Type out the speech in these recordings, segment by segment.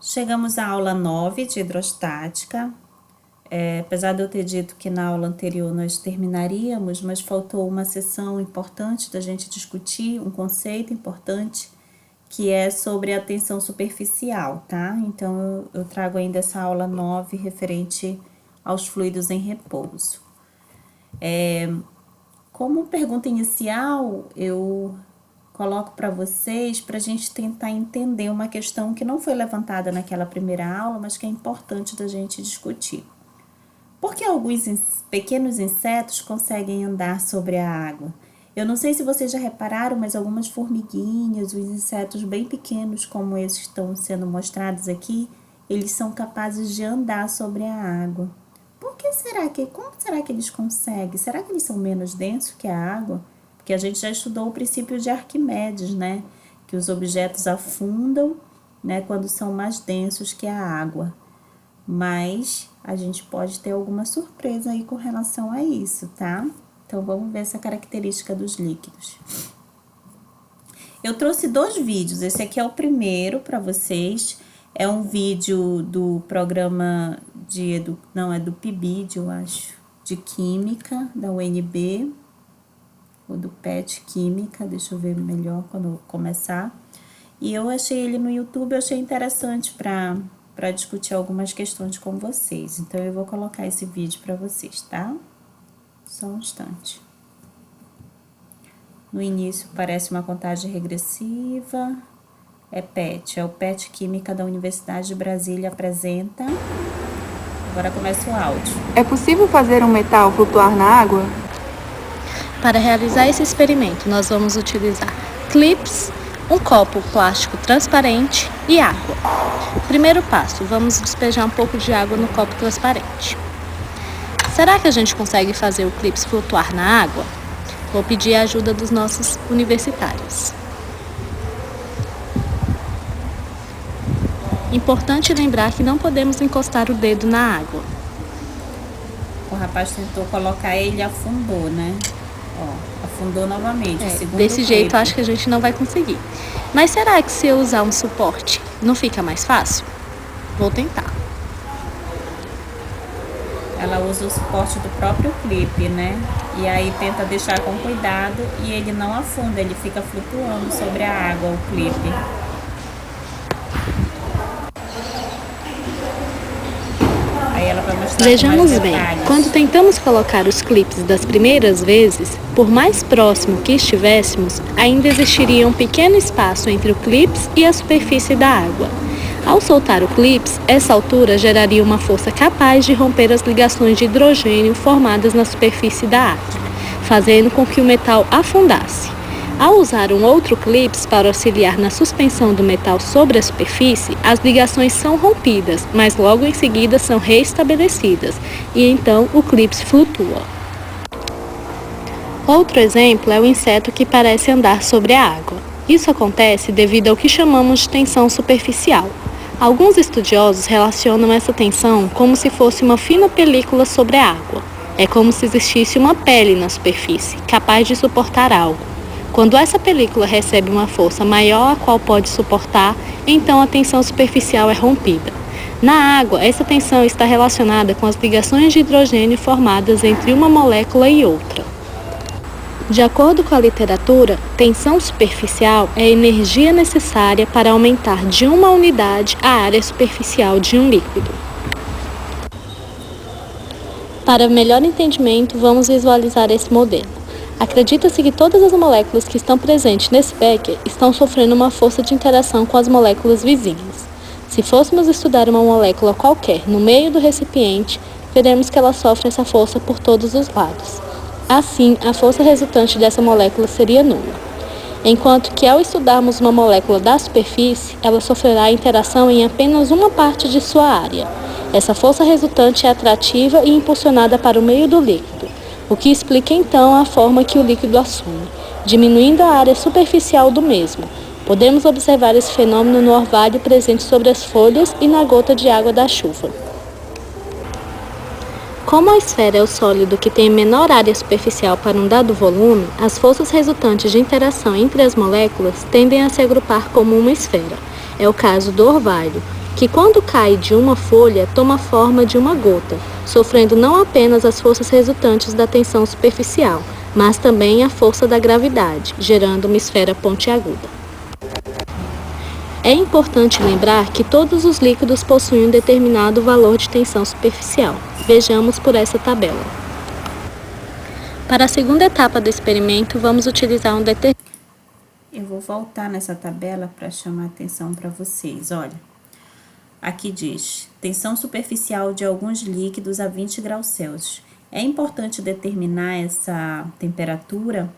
Chegamos à aula 9 de hidrostática. Apesar de eu ter dito que na aula anterior nós terminaríamos, mas faltou uma sessão importante da gente discutir, um conceito importante, que é sobre a tensão superficial, tá? Então, eu trago ainda essa aula 9 referente aos fluidos em repouso. Como pergunta inicial, eu coloco para vocês para a gente tentar entender uma questão que não foi levantada naquela primeira aula, mas que é importante da gente discutir. Por que alguns pequenos insetos conseguem andar sobre a água? Eu não sei se vocês já repararam, mas algumas formiguinhas, os insetos bem pequenos, como esses que estão sendo mostrados aqui, eles são capazes de andar sobre a água. Como será que eles conseguem? Será que eles são menos densos que a água? Porque a gente já estudou o princípio de Arquimedes, né? Que os objetos afundam, né, quando são mais densos que a água. Mas a gente pode ter alguma surpresa aí com relação a isso, tá? Então, vamos ver essa característica dos líquidos. Eu trouxe 2 vídeos. Esse aqui é o primeiro para vocês. É um vídeo do programa do PIBID, eu acho, de Química, da UNB, ou do PET Química, deixa eu ver melhor quando eu começar. E eu achei ele no YouTube, eu achei interessante para discutir algumas questões com vocês. Então, eu vou colocar esse vídeo para vocês, tá? Só um instante. No início parece uma contagem regressiva. É o PET Química da Universidade de Brasília apresenta. Agora começa o áudio. É possível fazer um metal flutuar na água? Para realizar esse experimento, nós vamos utilizar clips, um copo plástico transparente e água. Primeiro passo, vamos despejar um pouco de água no copo transparente. Será que a gente consegue fazer o clips flutuar na água? Vou pedir a ajuda dos nossos universitários. Importante lembrar que não podemos encostar o dedo na água. O rapaz tentou colocar ele e afundou, né? Ó, afundou novamente. Desse jeito acho que a gente não vai conseguir. Mas será que se eu usar um suporte não fica mais fácil? Vou tentar. Ela usa o suporte do próprio clipe, né? E aí tenta deixar com cuidado e ele não afunda, ele fica flutuando sobre a água, o clipe. Aí ela vai mostrar. Vejamos bem, quando tentamos colocar os clipes das primeiras vezes, por mais próximo que estivéssemos, ainda existiria um pequeno espaço entre o clips e a superfície da água. Ao soltar o clips, essa altura geraria uma força capaz de romper as ligações de hidrogênio formadas na superfície da água, fazendo com que o metal afundasse. Ao usar um outro clips para auxiliar na suspensão do metal sobre a superfície, as ligações são rompidas, mas logo em seguida são reestabelecidas, e então o clips flutua. Outro exemplo é o inseto que parece andar sobre a água. Isso acontece devido ao que chamamos de tensão superficial. Alguns estudiosos relacionam essa tensão como se fosse uma fina película sobre a água. É como se existisse uma pele na superfície, capaz de suportar algo. Quando essa película recebe uma força maior a qual pode suportar, então a tensão superficial é rompida. Na água, essa tensão está relacionada com as ligações de hidrogênio formadas entre uma molécula e outra. De acordo com a literatura, tensão superficial é a energia necessária para aumentar de uma unidade a área superficial de um líquido. Para melhor entendimento, vamos visualizar esse modelo. Acredita-se que todas as moléculas que estão presentes nesse becker estão sofrendo uma força de interação com as moléculas vizinhas. Se fôssemos estudar uma molécula qualquer no meio do recipiente, veremos que ela sofre essa força por todos os lados. Assim, a força resultante dessa molécula seria nula. Enquanto que ao estudarmos uma molécula da superfície, ela sofrerá interação em apenas uma parte de sua área. Essa força resultante é atrativa e impulsionada para o meio do líquido, o que explica então a forma que o líquido assume, diminuindo a área superficial do mesmo. Podemos observar esse fenômeno no orvalho presente sobre as folhas e na gota de água da chuva. Como a esfera é o sólido que tem menor área superficial para um dado volume, as forças resultantes de interação entre as moléculas tendem a se agrupar como uma esfera. É o caso do orvalho, que quando cai de uma folha, toma forma de uma gota, sofrendo não apenas as forças resultantes da tensão superficial, mas também a força da gravidade, gerando uma esfera pontiaguda. É importante lembrar que todos os líquidos possuem um determinado valor de tensão superficial. Vejamos por essa tabela. Para a segunda etapa do experimento, vamos utilizar um detergente. Eu vou voltar nessa tabela para chamar a atenção para vocês. Olha, aqui diz, tensão superficial de alguns líquidos a 20 graus Celsius. É importante determinar essa temperatura,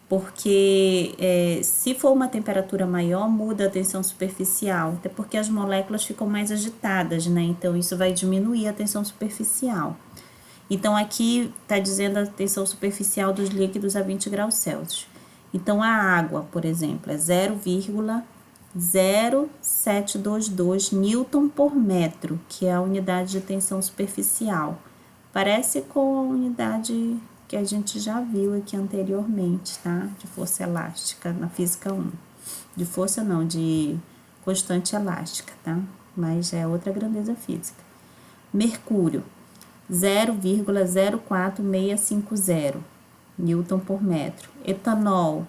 porque se for uma temperatura maior, muda a tensão superficial, até porque as moléculas ficam mais agitadas, né? Então, isso vai diminuir a tensão superficial. Então, aqui está dizendo a tensão superficial dos líquidos a 20 graus Celsius. Então, a água, por exemplo, é 0,0722 Newton por metro, que é a unidade de tensão superficial. Parece com a unidade que a gente já viu aqui anteriormente, tá? De força elástica, na física 1. De força não, de constante elástica, tá? Mas é outra grandeza física. Mercúrio, 0,04650 Newton por metro. Etanol,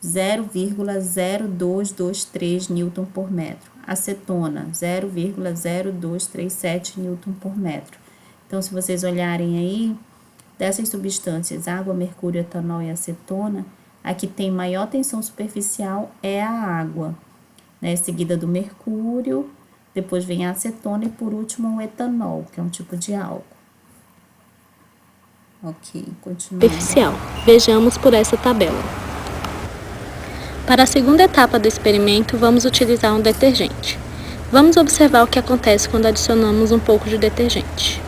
0,0223 Newton por metro. Acetona, 0,0237 Newton por metro. Então, se vocês olharem aí, dessas substâncias, água, mercúrio, etanol e acetona, a que tem maior tensão superficial é a água, né? Seguida do mercúrio, depois vem a acetona e por último o etanol, que é um tipo de álcool. Ok, continuando. Superficial. Vejamos por essa tabela. Para a segunda etapa do experimento, vamos utilizar um detergente. Vamos observar o que acontece quando adicionamos um pouco de detergente.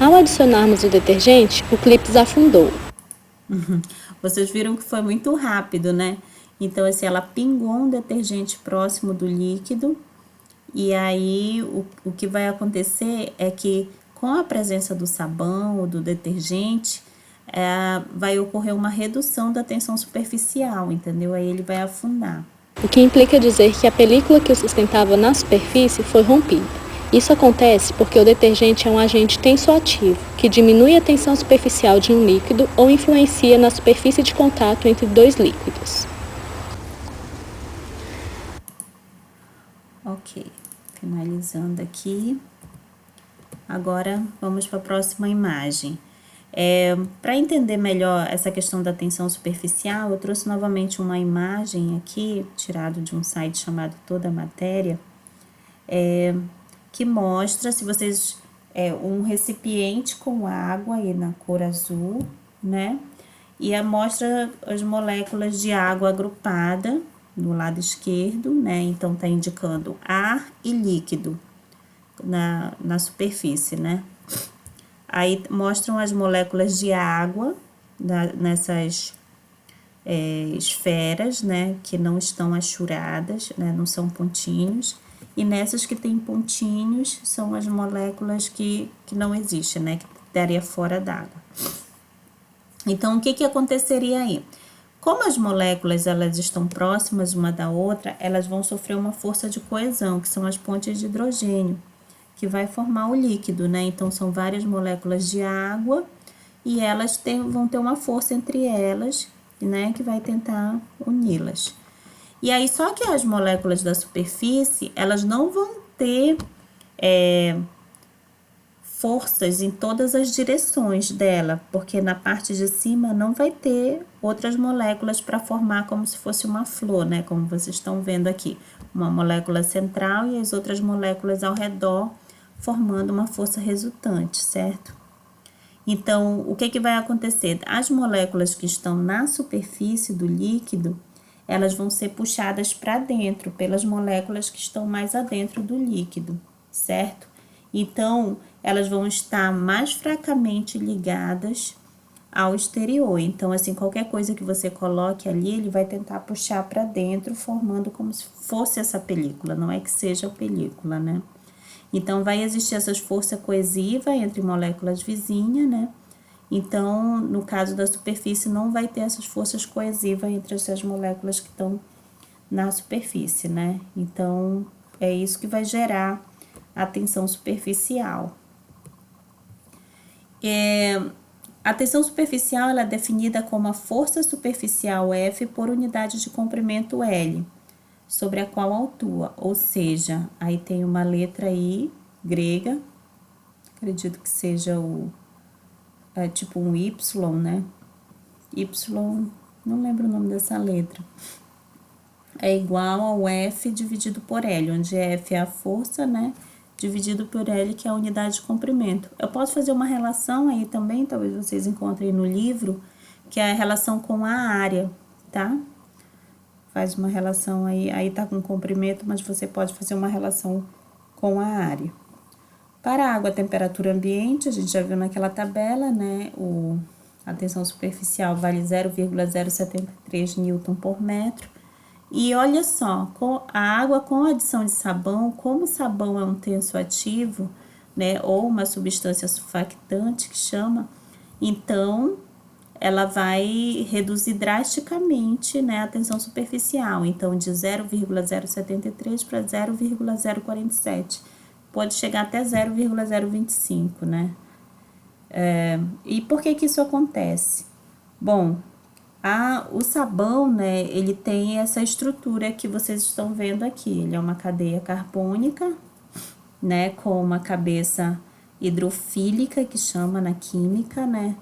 Ao adicionarmos o detergente, o clipe afundou. Vocês viram que foi muito rápido, né? Então, assim, ela pingou um detergente próximo do líquido, e aí o que vai acontecer é que com a presença do sabão ou do detergente, vai ocorrer uma redução da tensão superficial, entendeu? Aí ele vai afundar. O que implica dizer que a película que o sustentava na superfície foi rompida. Isso acontece porque o detergente é um agente tensoativo, que diminui a tensão superficial de um líquido ou influencia na superfície de contato entre dois líquidos. Ok, finalizando aqui. Agora, vamos para a próxima imagem. Para entender melhor essa questão da tensão superficial, eu trouxe novamente uma imagem aqui, tirado de um site chamado Toda a Matéria, que mostra, se vocês, um recipiente com água aí na cor azul, né? E mostra as moléculas de água agrupada no lado esquerdo, né? Então, tá indicando ar e líquido na superfície, né? Aí, mostram as moléculas de água nessas esferas, né? Que não estão achuradas, né? Não são pontinhos. E nessas que tem pontinhos, são as moléculas que não existem, né? Que estaria fora d'água. Então, o que aconteceria aí? Como as moléculas, elas estão próximas uma da outra, elas vão sofrer uma força de coesão, que são as pontes de hidrogênio, que vai formar o líquido, né? Então, são várias moléculas de água e elas vão ter uma força entre elas, né? Que vai tentar uni-las. E aí, só que as moléculas da superfície, elas não vão ter forças em todas as direções dela, porque na parte de cima não vai ter outras moléculas para formar como se fosse uma flor, né? Como vocês estão vendo aqui, uma molécula central e as outras moléculas ao redor formando uma força resultante, certo? Então, o que vai acontecer? As moléculas que estão na superfície do líquido, elas vão ser puxadas para dentro pelas moléculas que estão mais adentro do líquido, certo? Então, elas vão estar mais fracamente ligadas ao exterior. Então, assim, qualquer coisa que você coloque ali, ele vai tentar puxar para dentro, formando como se fosse essa película, não é que seja a película, né? Então, vai existir essa força coesiva entre moléculas vizinhas, né? Então, no caso da superfície, não vai ter essas forças coesivas entre essas moléculas que estão na superfície, né? Então, é isso que vai gerar a tensão superficial. A tensão superficial ela é definida como a força superficial F por unidade de comprimento L, sobre a qual atua, ou seja, aí tem uma letra I grega, acredito que seja tipo um Y, né? Y, não lembro o nome dessa letra. É igual ao F dividido por L, onde F é a força, né? Dividido por L, que é a unidade de comprimento. Eu posso fazer uma relação aí também, talvez vocês encontrem no livro, que é a relação com a área, tá? Faz uma relação aí tá com comprimento, mas você pode fazer uma relação com a área. Para a água, a temperatura ambiente, a gente já viu naquela tabela, né? A tensão superficial vale 0,073 Newton por metro. E olha só, a água com adição de sabão, como o sabão é um tenso ativo, né? Ou uma substância surfactante que chama, então ela vai reduzir drasticamente, né, a tensão superficial. Então, de 0,073 para 0,047. Pode chegar até 0,025, né? E por que isso acontece? Bom, o sabão, né, ele tem essa estrutura que vocês estão vendo aqui. Ele é uma cadeia carbônica, né, com uma cabeça hidrofílica, que chama na química, né,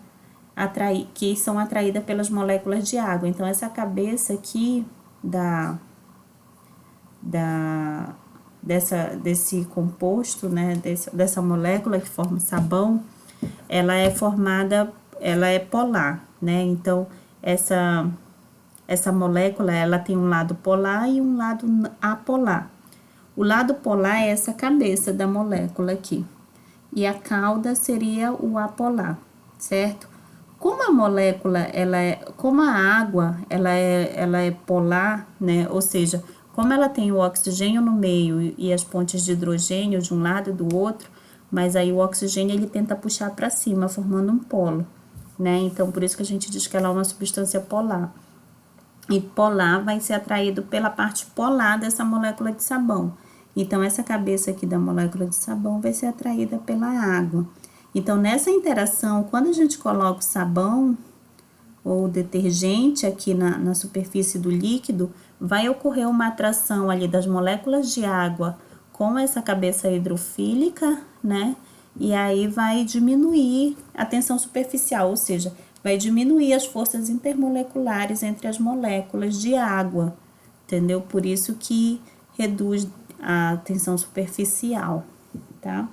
que são atraídas pelas moléculas de água. Então, essa cabeça aqui desse composto, né, dessa molécula que forma o sabão, ela é polar, né? Então, essa molécula, ela tem um lado polar e um lado apolar. O lado polar é essa cabeça da molécula aqui, e a cauda seria o apolar, certo? Como a molécula, como a água, ela é polar, né? Ou seja, como ela tem o oxigênio no meio e as pontes de hidrogênio de um lado e do outro, mas aí o oxigênio ele tenta puxar para cima, formando um polo, né? Então, por isso que a gente diz que ela é uma substância polar. E polar vai ser atraído pela parte polar dessa molécula de sabão. Então, essa cabeça aqui da molécula de sabão vai ser atraída pela água. Então, nessa interação, quando a gente coloca o sabão ou detergente aqui na superfície do líquido, vai ocorrer uma atração ali das moléculas de água com essa cabeça hidrofílica, né? E aí vai diminuir a tensão superficial, ou seja, vai diminuir as forças intermoleculares entre as moléculas de água, entendeu? Por isso que reduz a tensão superficial, tá?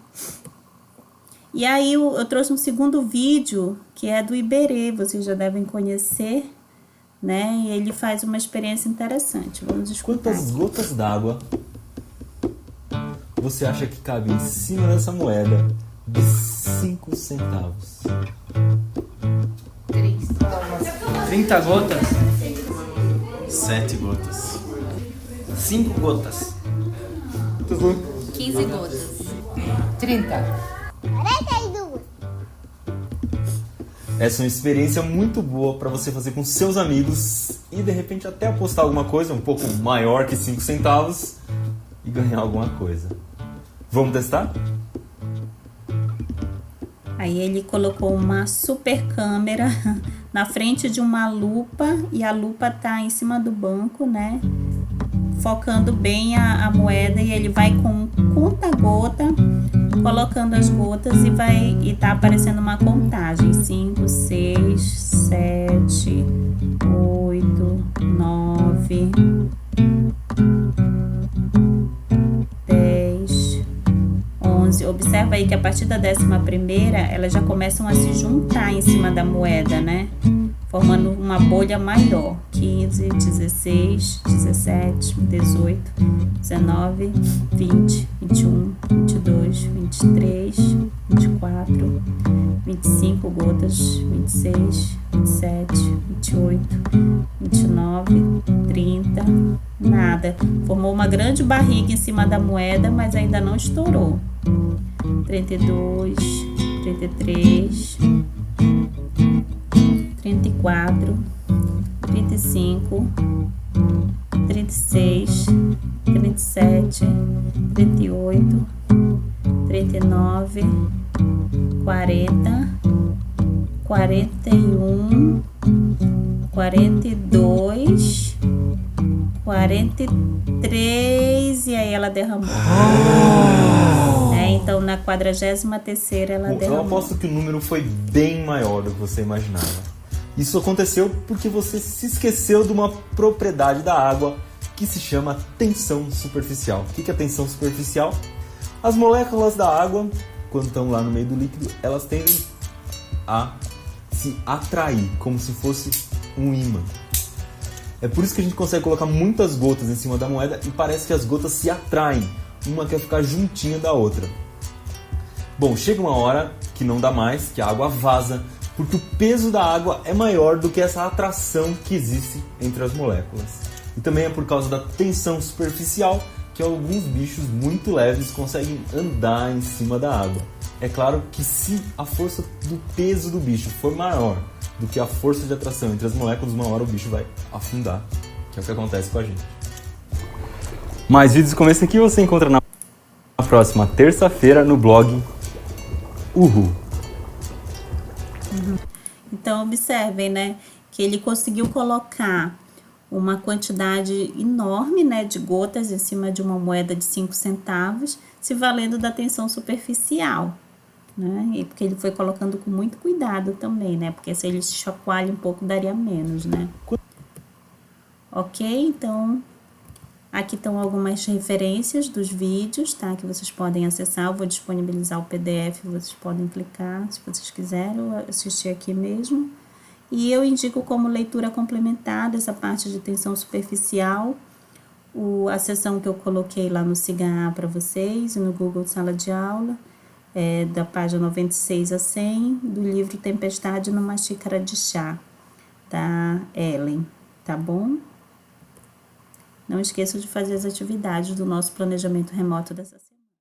E aí eu trouxe um segundo vídeo, que é do Iberê, vocês já devem conhecer, né? E ele faz uma experiência interessante. Vamos escutar. Quantas gotas d'água você acha que cabe em cima dessa moeda de 5 centavos? 30 gotas? 7 gotas. 5 gotas. 15 gotas. 30. Essa é uma experiência muito boa para você fazer com seus amigos e de repente até apostar alguma coisa um pouco maior que 5 centavos e ganhar alguma coisa. Vamos testar? Aí ele colocou uma super câmera na frente de uma lupa e a lupa tá em cima do banco, né? Focando bem a moeda, e ele vai com conta-gota, colocando as gotas e tá aparecendo uma contagem: 5, 6, 7, 8, 9, 10, 11. Observa aí que a partir da 11ª, elas já começam a se juntar em cima da moeda, né? Formando uma bolha maior. 15, 16, 17, 18, 19, 20, 21, 22, 23, 24, 25 gotas, 26, 27, 28, 29, 30, nada. Formou uma grande barriga em cima da moeda, mas ainda não estourou. 32, 33, 34, 35, 36, 37, 38, 39, 40, 41, 42, 43 e aí ela derramou. Então na 43ª ela Eu derramou. aposto que o número foi bem maior do que você imaginava. Isso aconteceu porque você se esqueceu de uma propriedade da água que se chama tensão superficial. O que é tensão superficial? As moléculas da água, quando estão lá no meio do líquido, elas tendem a se atrair, como se fosse um ímã. É por isso que a gente consegue colocar muitas gotas em cima da moeda e parece que as gotas se atraem. Uma quer ficar juntinha da outra. Bom, chega uma hora que não dá mais, que a água vaza, porque o peso da água é maior do que essa atração que existe entre as moléculas. E também é por causa da tensão superficial que alguns bichos muito leves conseguem andar em cima da água. É claro que se a força do peso do bicho for maior do que a força de atração entre as moléculas, uma hora o bicho vai afundar, que é o que acontece com a gente. Mais vídeos como esse aqui você encontra na próxima terça-feira no blog Uhul. Então observem, né, que ele conseguiu colocar uma quantidade enorme, né, de gotas em cima de uma moeda de 5 centavos, se valendo da tensão superficial, né? E porque ele foi colocando com muito cuidado também, né? Porque se ele se chacoalha um pouco daria menos, né? Ok, então aqui estão algumas referências dos vídeos, tá? Que vocês podem acessar. Eu vou disponibilizar o PDF, vocês podem clicar se vocês quiserem assistir aqui mesmo. E eu indico como leitura complementar essa parte de tensão superficial, a seção que eu coloquei lá no SIGA para vocês, no Google Sala de Aula, da página 96 a 100, do livro Tempestade numa Xícara de Chá, da Ellen, tá bom? Não esqueçam de fazer as atividades do nosso planejamento remoto dessa semana.